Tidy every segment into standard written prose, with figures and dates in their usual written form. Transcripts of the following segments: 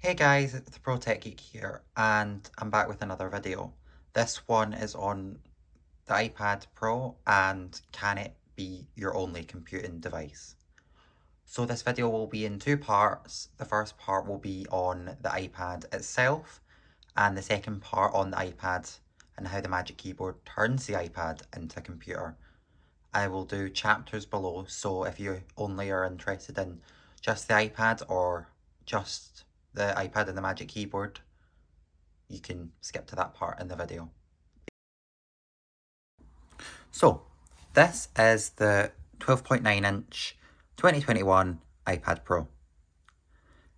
Hey guys, it's the Pro Tech Geek here, and I'm back with another video. This one is on the iPad Pro and can it be your only computing device? So this video will be in two parts. The first part will be on the iPad itself, and the second part on the iPad and how the Magic Keyboard turns the iPad into a computer. I will do chapters below, so if you only are interested in just the iPad or just the iPad and the Magic Keyboard, you can skip to that part in the video. So, this is the 12.9-inch 2021 iPad Pro.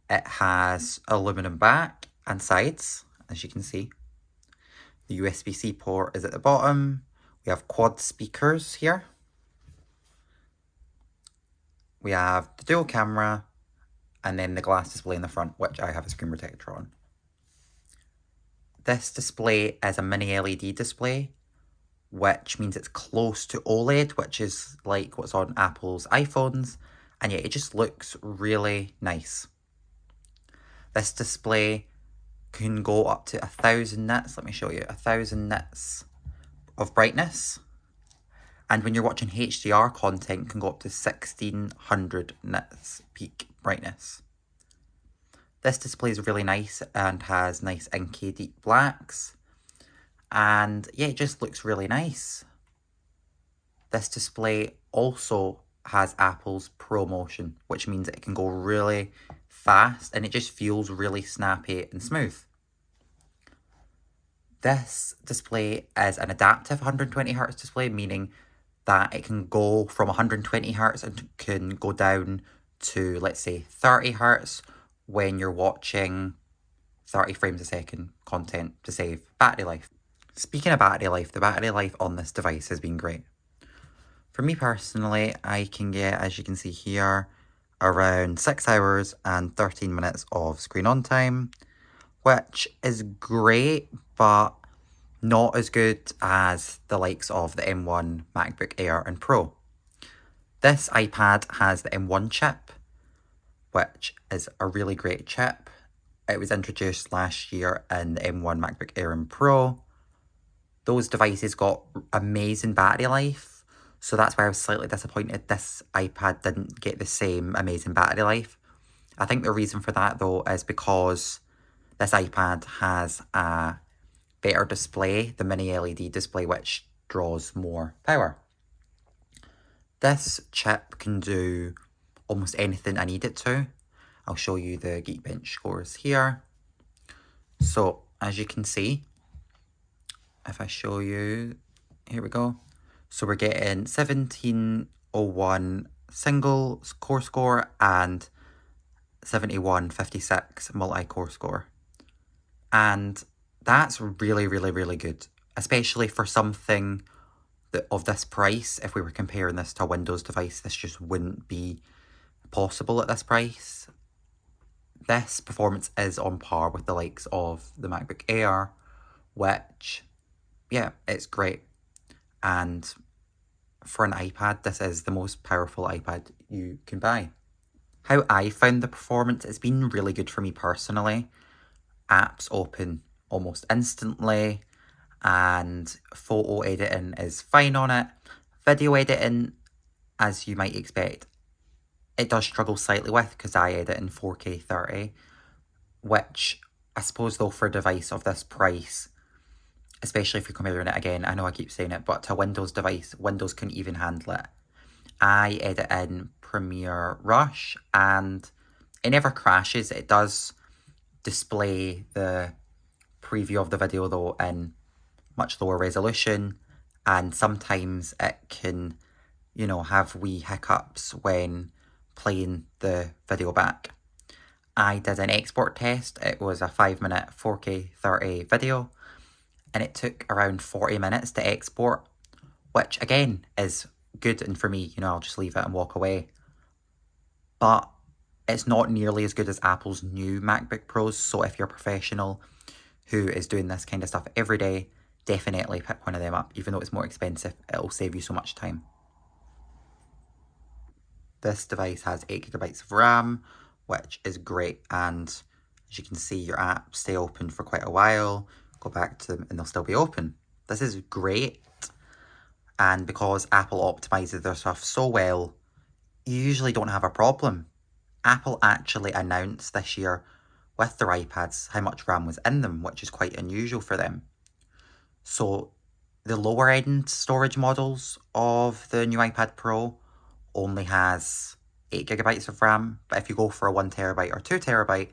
It has aluminum back and sides, as you can see. The USB-C port is at the bottom. We have quad speakers here. We have the dual camera, and then the glass display in the front, which I have a screen protector on. This display is a mini LED display, which means it's close to OLED, which is like what's on Apple's iPhones, and yet it just looks really nice. This display can go up to 1000 nits, let me show you, 1000 nits of brightness. And when you're watching HDR content, can go up to 1600 nits peak brightness. This display is really nice and has nice inky deep blacks. And yeah, it just looks really nice. This display also has Apple's ProMotion, which means it can go really fast and it just feels really snappy and smooth. This display is an adaptive 120Hz display, meaning that it can go from 120Hz and can go down to, let's say, 30Hz when you're watching 30 frames a second content to save battery life. Speaking of battery life, the battery life on this device has been great. For me personally, I can get, as you can see here, around 6 hours and 13 minutes of screen on time, which is great, but not as good as the likes of the M1 MacBook Air and Pro. This iPad has the M1 chip, which is a really great chip. It was introduced last year in the M1 MacBook Air and Pro. Those devices got amazing battery life, so that's why I was slightly disappointed this iPad didn't get the same amazing battery life. I think the reason for that though is because this iPad has a better display, the mini LED display, which draws more power. This chip can do almost anything I need it to. I'll show you the Geekbench scores here. So as you can see, if I show you, here we go. So we're getting 1701 single core score and 7156 multi-core score. And that's really, really, really good, especially for something that of this price. If we were comparing this to a Windows device, this just wouldn't be possible at this price. This performance is on par with the likes of the MacBook Air, which, yeah, it's great. And for an iPad, this is the most powerful iPad you can buy. How I found the performance, it's been really good for me personally. Apps open almost instantly, and photo editing is fine on it. Video editing, as you might expect, it does struggle slightly with because I edit in 4K 30, which I suppose though for a device of this price, especially if you're comparing it again, I know I keep saying it, but to a Windows device, Windows can even handle it. I edit in Premiere Rush and it never crashes. It does display the preview of the video though in much lower resolution, and sometimes it can, you know, have wee hiccups when playing the video back. I did an export test. It was a 5-minute 4K 30 video and it took around 40 minutes to export, which again is good, and for me, you know, I'll just leave it and walk away. But it's not nearly as good as Apple's new MacBook Pros, so if you're a professional who is doing this kind of stuff every day, definitely pick one of them up. Even though it's more expensive, it'll save you so much time. This device has 8GB of RAM, which is great, and As you can see, your apps stay open for quite a while, go back to them and they'll still be open. This is great, and because Apple optimizes their stuff so well, you usually don't have a problem. Apple actually announced this year with their iPads how much RAM was in them, which is quite unusual for them. So the lower end storage models of the new iPad Pro only has 8GB of RAM, but if you go for a 1TB or 2TB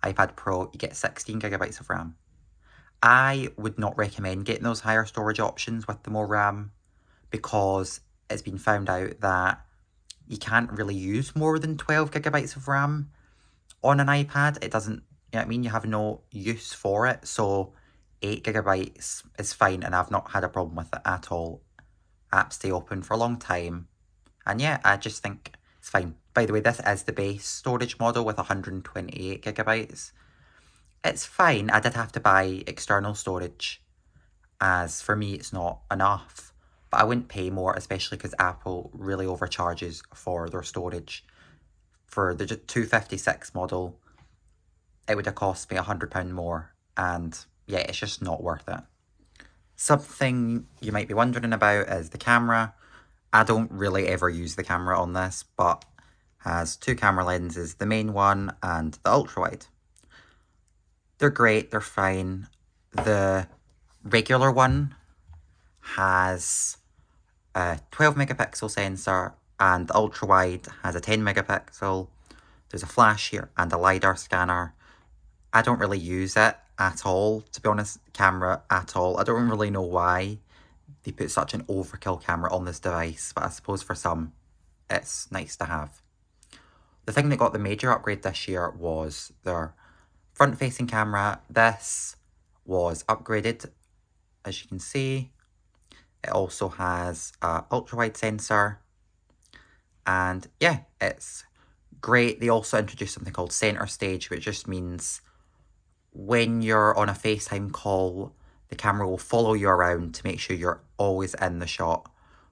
iPad Pro, you get 16GB of RAM. I would not recommend getting those higher storage options with the more RAM, because it's been found out that you can't really use more than 12GB of RAM on an iPad. It doesn't, you know what I mean? You have no use for it. So 8GB is fine, and I've not had a problem with it at all. Apps stay open for a long time. And yeah, I just think it's fine. By the way, this is the base storage model with 128GB. It's fine. I did have to buy external storage, as for me it's not enough. But I wouldn't pay more, especially because Apple really overcharges for their storage. For the 256 model, it would have cost me £100 more, and yeah, it's just not worth it. Something you might be wondering about is the camera. I don't really ever use the camera on this, but has two camera lenses, the main one and the ultra-wide. They're great, they're fine. The regular one has a 12 megapixel sensor, and the ultra-wide has a 10 megapixel. There's a flash here and a LiDAR scanner. I don't really use it at all, to be honest, camera at all. I don't really know why they put such an overkill camera on this device, but I suppose for some, it's nice to have. The thing that got the major upgrade this year was their front-facing camera. This was upgraded, as you can see. It also has an ultra-wide sensor, and yeah, it's great. They also introduced something called center stage, which just means when you're on a FaceTime call, the camera will follow you around to make sure you're always in the shot,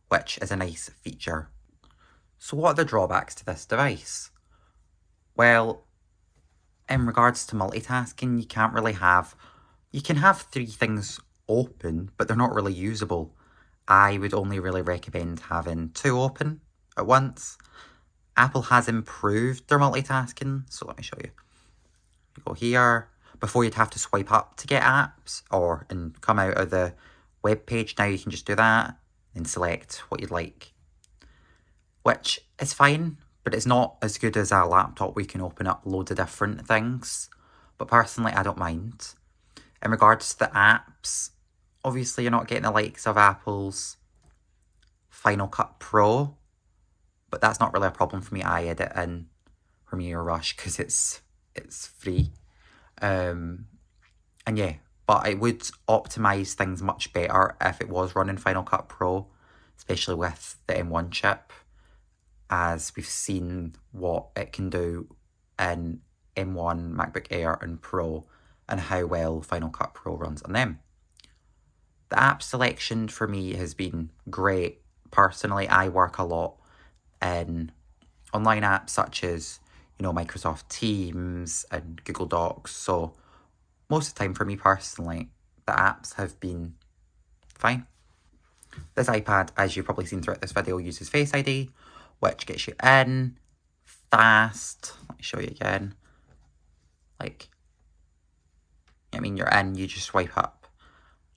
which is a nice feature. So what are the drawbacks to this device? Well, in regards to multitasking, you can have three things open, but they're not really usable. I would only really recommend having two open at once. Apple has improved their multitasking, so let me show you. You go here. Before you'd have to swipe up to get apps and come out of the web page. Now you can just do that and select what you'd like, which is fine, but it's not as good as a laptop where you can open up loads of different things. But personally, I don't mind. In regards to the apps, obviously you're not getting the likes of Apple's Final Cut Pro, but that's not really a problem for me. I edit in Premiere Rush because it's free. And yeah, but it would optimize things much better if it was running Final Cut Pro, especially with the M1 chip, as we've seen what it can do in M1, MacBook Air and Pro, and how well Final Cut Pro runs on them. The app selection for me has been great. Personally, I work a lot in online apps such as Microsoft Teams and Google Docs, so most of the time for me personally, the apps have been fine. This iPad, as you've probably seen throughout this video, uses Face ID, which gets you in fast. Let me show you again. You're in, you just swipe up.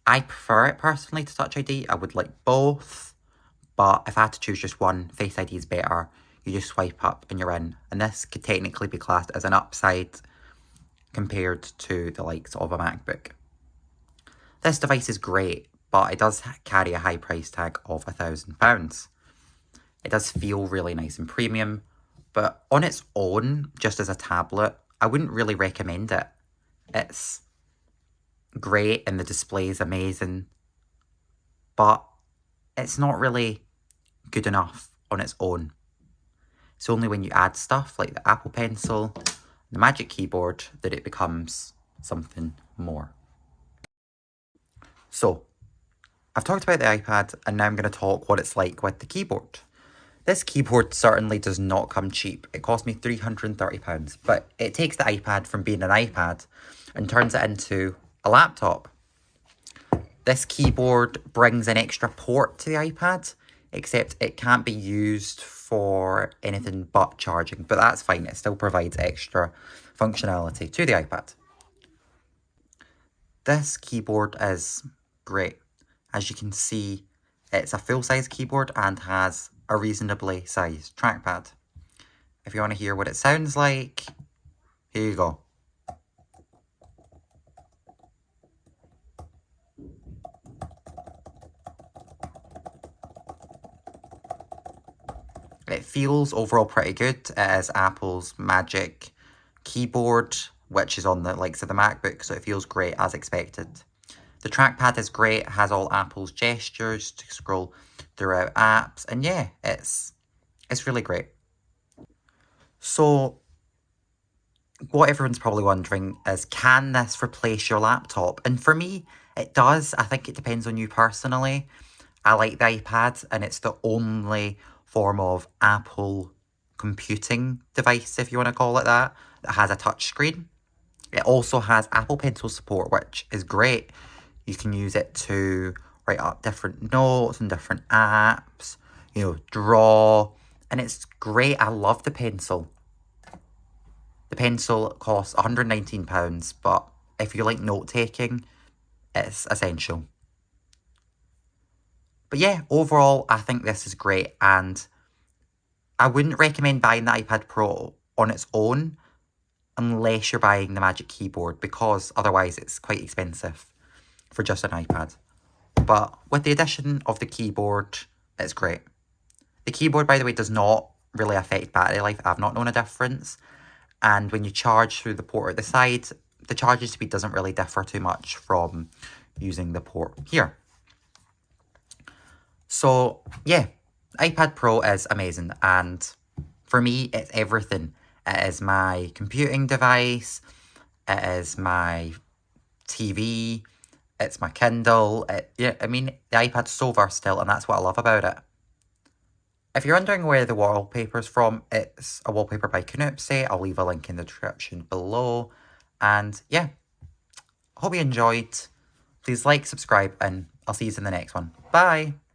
I prefer it personally to Touch ID. I would like both, but if I had to choose just one, Face ID is better. You just swipe up and you're in. And this could technically be classed as an upside compared to the likes of a MacBook. This device is great, but it does carry a high price tag of £1,000. It does feel really nice and premium, but on its own, just as a tablet, I wouldn't really recommend it. It's great and the display is amazing, but it's not really good enough on its own. It's only when you add stuff like the Apple Pencil, the Magic Keyboard, that it becomes something more. So, I've talked about the iPad, and now I'm going to talk what it's like with the keyboard. This keyboard certainly does not come cheap. It cost me £330, but it takes the iPad from being an iPad and turns it into a laptop. This keyboard brings an extra port to the iPad, except it can't be used for anything but charging, but that's fine. It still provides extra functionality to the iPad. This keyboard is great. As you can see, it's a full-size keyboard and has a reasonably sized trackpad. If you want to hear what it sounds like, here you go. It feels overall pretty good. It is Apple's Magic Keyboard, which is on the likes of the MacBook, so it feels great as expected. The trackpad is great, it has all Apple's gestures to scroll throughout apps, and yeah, it's really great. So, what everyone's probably wondering is, can this replace your laptop? And for me, it does. I think it depends on you personally. I like the iPad, and it's the only form of Apple computing device, if you want to call it that has a touch screen. It also has Apple Pencil support, which is great. You can use it to write up different notes and different apps, draw, and it's great. I love the pencil. The pencil costs £119, but if you like note-taking, it's essential. But yeah, overall, I think this is great, and I wouldn't recommend buying the iPad Pro on its own unless you're buying the Magic Keyboard, because otherwise it's quite expensive for just an iPad. But with the addition of the keyboard, it's great. The keyboard, by the way, does not really affect battery life. I've not known a difference. And when you charge through the port at the side, the charging speed doesn't really differ too much from using the port here. So, yeah, iPad Pro is amazing. And for me, it's everything. It is my computing device. It is my TV. It's my Kindle. The iPad's so versatile, and that's what I love about it. If you're wondering where the wallpaper's from, it's a wallpaper by Canopsy. I'll leave a link in the description below. And yeah, hope you enjoyed. Please like, subscribe, and I'll see you in the next one. Bye!